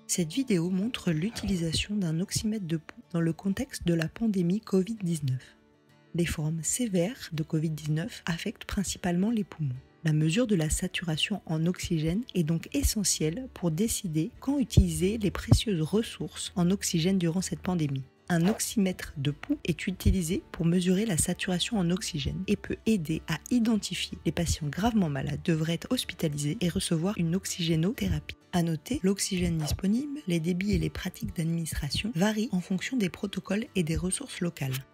Cette vidéo montre l'utilisation d'un oxymètre de pouls dans le contexte de la pandémie Covid-19. Les formes sévères de Covid-19 affectent principalement les poumons. La mesure de la saturation en oxygène est donc essentielle pour décider quand utiliser les précieuses ressources en oxygène durant cette pandémie. Un oxymètre de pouls est utilisé pour mesurer la saturation en oxygène et peut aider à identifier les patients gravement malades devraient être hospitalisés et recevoir une oxygénothérapie. À noter, l'oxygène disponible, les débits et les pratiques d'administration varient en fonction des protocoles et des ressources locales.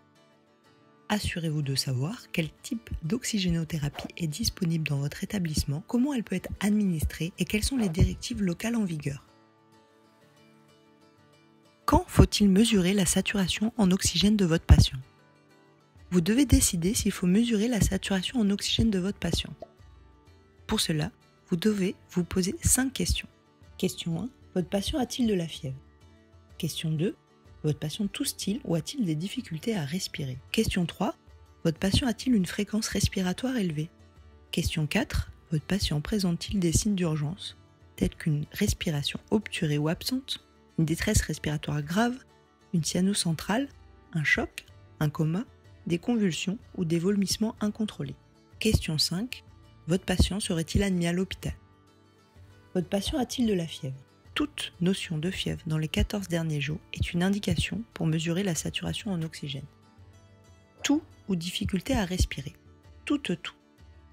Assurez-vous de savoir quel type d'oxygénothérapie est disponible dans votre établissement, comment elle peut être administrée et quelles sont les directives locales en vigueur. Quand faut-il mesurer la saturation en oxygène de votre patient? Vous devez décider s'il faut mesurer la saturation en oxygène de votre patient. Pour cela, vous devez vous poser 5 questions. Question 1. Votre patient a-t-il de la fièvre? Question 2. Votre patient tousse-t-il ou a-t-il des difficultés à respirer? Question 3. Votre patient a-t-il une fréquence respiratoire élevée? Question 4. Votre patient présente-t-il des signes d'urgence, tels qu'une respiration obturée ou absente, une détresse respiratoire grave, une cyanocentrale, un choc, un coma, des convulsions ou des vomissements incontrôlés? Question 5. Votre patient serait-il admis à l'hôpital? Votre patient a-t-il de la fièvre? Toute notion de fièvre dans les 14 derniers jours est une indication pour mesurer la saturation en oxygène. Toux ou difficulté à respirer. Toute toux,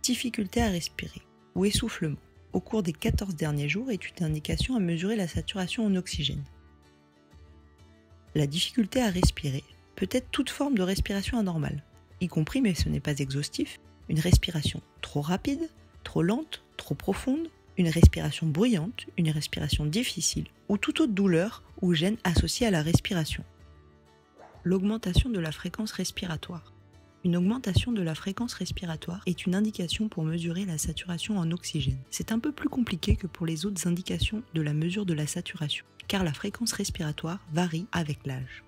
difficulté à respirer ou essoufflement au cours des 14 derniers jours est une indication à mesurer la saturation en oxygène. La difficulté à respirer peut être toute forme de respiration anormale, y compris, mais ce n'est pas exhaustif, une respiration trop rapide, trop lente, trop profonde, une respiration bruyante, une respiration difficile ou toute autre douleur ou gêne associée à la respiration. L'augmentation de la fréquence respiratoire. Une augmentation de la fréquence respiratoire est une indication pour mesurer la saturation en oxygène. C'est un peu plus compliqué que pour les autres indications de la mesure de la saturation, car la fréquence respiratoire varie avec l'âge.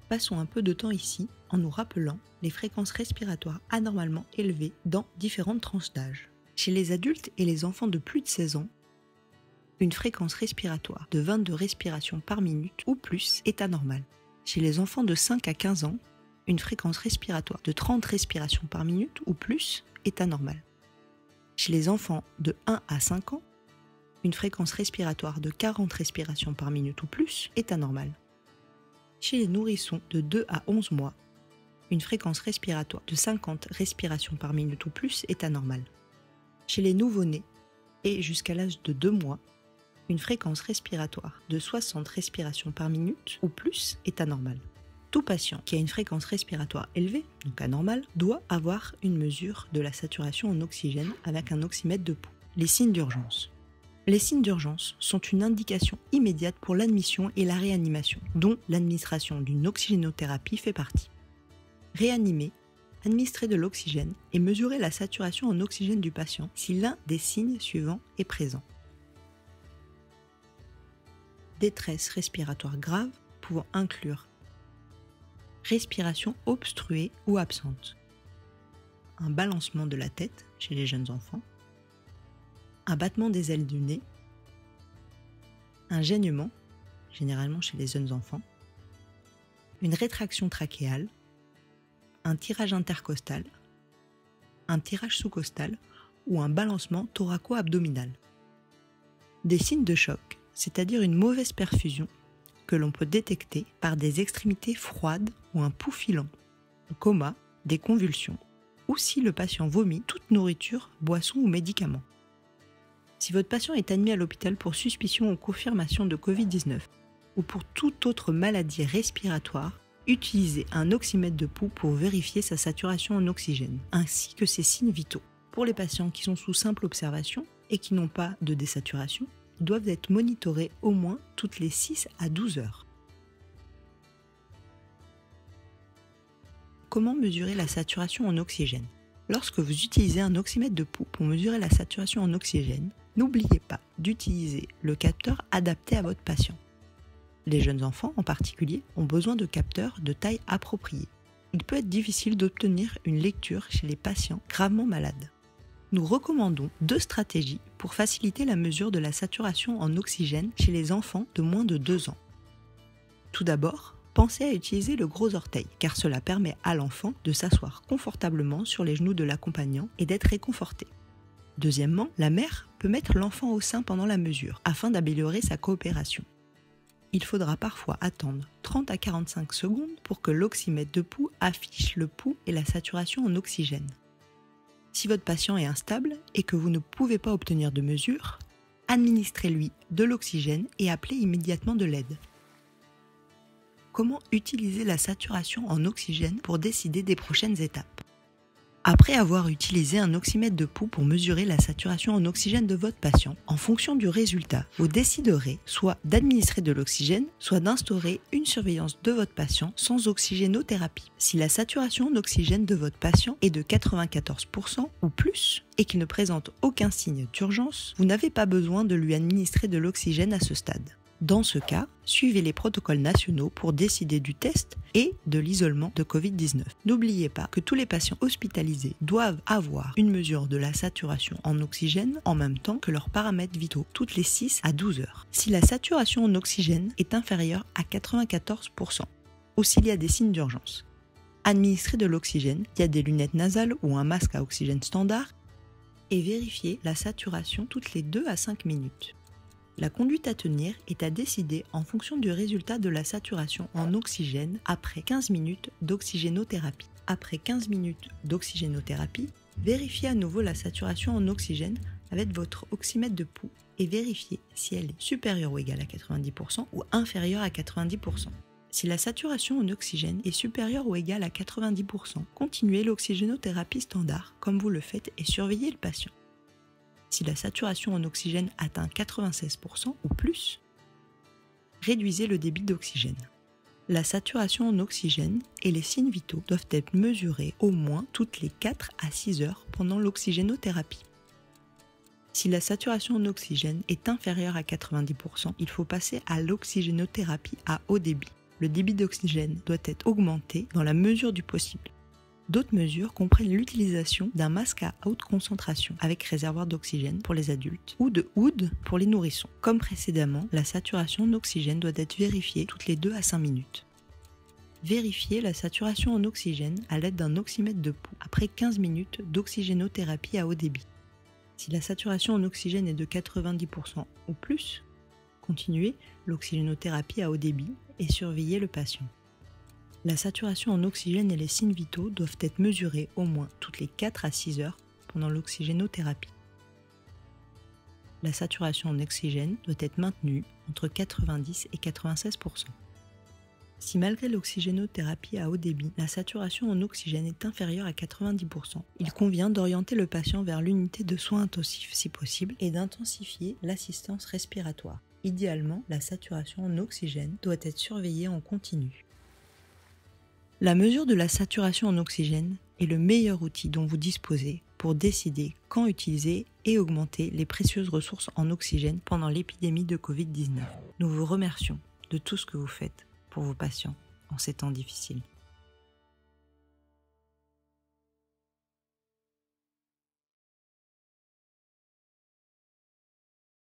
Passons un peu de temps ici en nous rappelant les fréquences respiratoires anormalement élevées dans différentes tranches d'âge. Chez les adultes et les enfants de plus de 16 ans, une fréquence respiratoire de 22 respirations par minute ou plus est anormale. Chez les enfants de 5 à 15 ans, une fréquence respiratoire de 30 respirations par minute ou plus est anormale. Chez les enfants de 1 à 5 ans, une fréquence respiratoire de 40 respirations par minute ou plus est anormale. Chez les nourrissons de 2 à 11 mois, une fréquence respiratoire de 50 respirations par minute ou plus est anormale. Chez les nouveau-nés et jusqu'à l'âge de 2 mois, une fréquence respiratoire de 60 respirations par minute ou plus est anormale. Tout patient qui a une fréquence respiratoire élevée, donc anormale, doit avoir une mesure de la saturation en oxygène avec un oxymètre de pouls. Les signes d'urgence. Les signes d'urgence sont une indication immédiate pour l'admission et la réanimation, dont l'administration d'une oxygénothérapie fait partie. Réanimer, administrer de l'oxygène et mesurer la saturation en oxygène du patient si l'un des signes suivants est présent. Détresse respiratoire grave pouvant inclure respiration obstruée ou absente, un balancement de la tête chez les jeunes enfants, un battement des ailes du nez, un gênement, généralement chez les jeunes enfants, une rétraction trachéale, un tirage intercostal, un tirage sous-costal ou un balancement thoraco-abdominal. Des signes de choc, c'est-à-dire une mauvaise perfusion que l'on peut détecter par des extrémités froides ou un pouls filant, un coma, des convulsions, ou si le patient vomit toute nourriture, boisson ou médicament. Si votre patient est admis à l'hôpital pour suspicion ou confirmation de Covid-19 ou pour toute autre maladie respiratoire, utilisez un oxymètre de pouls pour vérifier sa saturation en oxygène, ainsi que ses signes vitaux. Pour les patients qui sont sous simple observation et qui n'ont pas de désaturation, ils doivent être monitorés au moins toutes les 6 à 12 heures. Comment mesurer la saturation en oxygène? Lorsque vous utilisez un oxymètre de pouls pour mesurer la saturation en oxygène, n'oubliez pas d'utiliser le capteur adapté à votre patient. Les jeunes enfants en particulier ont besoin de capteurs de taille appropriée. Il peut être difficile d'obtenir une lecture chez les patients gravement malades. Nous recommandons 2 stratégies pour faciliter la mesure de la saturation en oxygène chez les enfants de moins de 2 ans. Tout d'abord, pensez à utiliser le gros orteil, car cela permet à l'enfant de s'asseoir confortablement sur les genoux de l'accompagnant et d'être réconforté. Deuxièmement, la mère peut mettre l'enfant au sein pendant la mesure, afin d'améliorer sa coopération. Il faudra parfois attendre 30 à 45 secondes pour que l'oxymètre de pouls affiche le pouls et la saturation en oxygène. Si votre patient est instable et que vous ne pouvez pas obtenir de mesure, administrez-lui de l'oxygène et appelez immédiatement de l'aide. Comment utiliser la saturation en oxygène pour décider des prochaines étapes ? Après avoir utilisé un oxymètre de pouls pour mesurer la saturation en oxygène de votre patient, en fonction du résultat, vous déciderez soit d'administrer de l'oxygène, soit d'instaurer une surveillance de votre patient sans oxygénothérapie. Si la saturation en oxygène de votre patient est de 94% ou plus et qu'il ne présente aucun signe d'urgence, vous n'avez pas besoin de lui administrer de l'oxygène à ce stade. Dans ce cas, suivez les protocoles nationaux pour décider du test et de l'isolement de Covid-19. N'oubliez pas que tous les patients hospitalisés doivent avoir une mesure de la saturation en oxygène en même temps que leurs paramètres vitaux, toutes les 6 à 12 heures. Si la saturation en oxygène est inférieure à 94%, ou s'il y a des signes d'urgence, administrez de l'oxygène via des lunettes nasales ou un masque à oxygène standard et vérifiez la saturation toutes les 2 à 5 minutes. La conduite à tenir est à décider en fonction du résultat de la saturation en oxygène après 15 minutes d'oxygénothérapie. Après 15 minutes d'oxygénothérapie, vérifiez à nouveau la saturation en oxygène avec votre oxymètre de pouls et vérifiez si elle est supérieure ou égale à 90% ou inférieure à 90%. Si la saturation en oxygène est supérieure ou égale à 90%, continuez l'oxygénothérapie standard comme vous le faites et surveillez le patient. Si la saturation en oxygène atteint 96% ou plus, réduisez le débit d'oxygène. La saturation en oxygène et les signes vitaux doivent être mesurés au moins toutes les 4 à 6 heures pendant l'oxygénothérapie. Si la saturation en oxygène est inférieure à 90%, il faut passer à l'oxygénothérapie à haut débit. Le débit d'oxygène doit être augmenté dans la mesure du possible. D'autres mesures comprennent l'utilisation d'un masque à haute concentration avec réservoir d'oxygène pour les adultes ou de HOOD pour les nourrissons. Comme précédemment, la saturation en oxygène doit être vérifiée toutes les 2 à 5 minutes. Vérifiez la saturation en oxygène à l'aide d'un oxymètre de pouls après 15 minutes d'oxygénothérapie à haut débit. Si la saturation en oxygène est de 90% ou plus, continuez l'oxygénothérapie à haut débit et surveillez le patient. La saturation en oxygène et les signes vitaux doivent être mesurés au moins toutes les 4 à 6 heures pendant l'oxygénothérapie. La saturation en oxygène doit être maintenue entre 90 et 96%. Si malgré l'oxygénothérapie à haut débit, la saturation en oxygène est inférieure à 90%, il convient d'orienter le patient vers l'unité de soins intensifs si possible et d'intensifier l'assistance respiratoire. Idéalement, la saturation en oxygène doit être surveillée en continu. La mesure de la saturation en oxygène est le meilleur outil dont vous disposez pour décider quand utiliser et augmenter les précieuses ressources en oxygène pendant l'épidémie de Covid-19. Nous vous remercions de tout ce que vous faites pour vos patients en ces temps difficiles.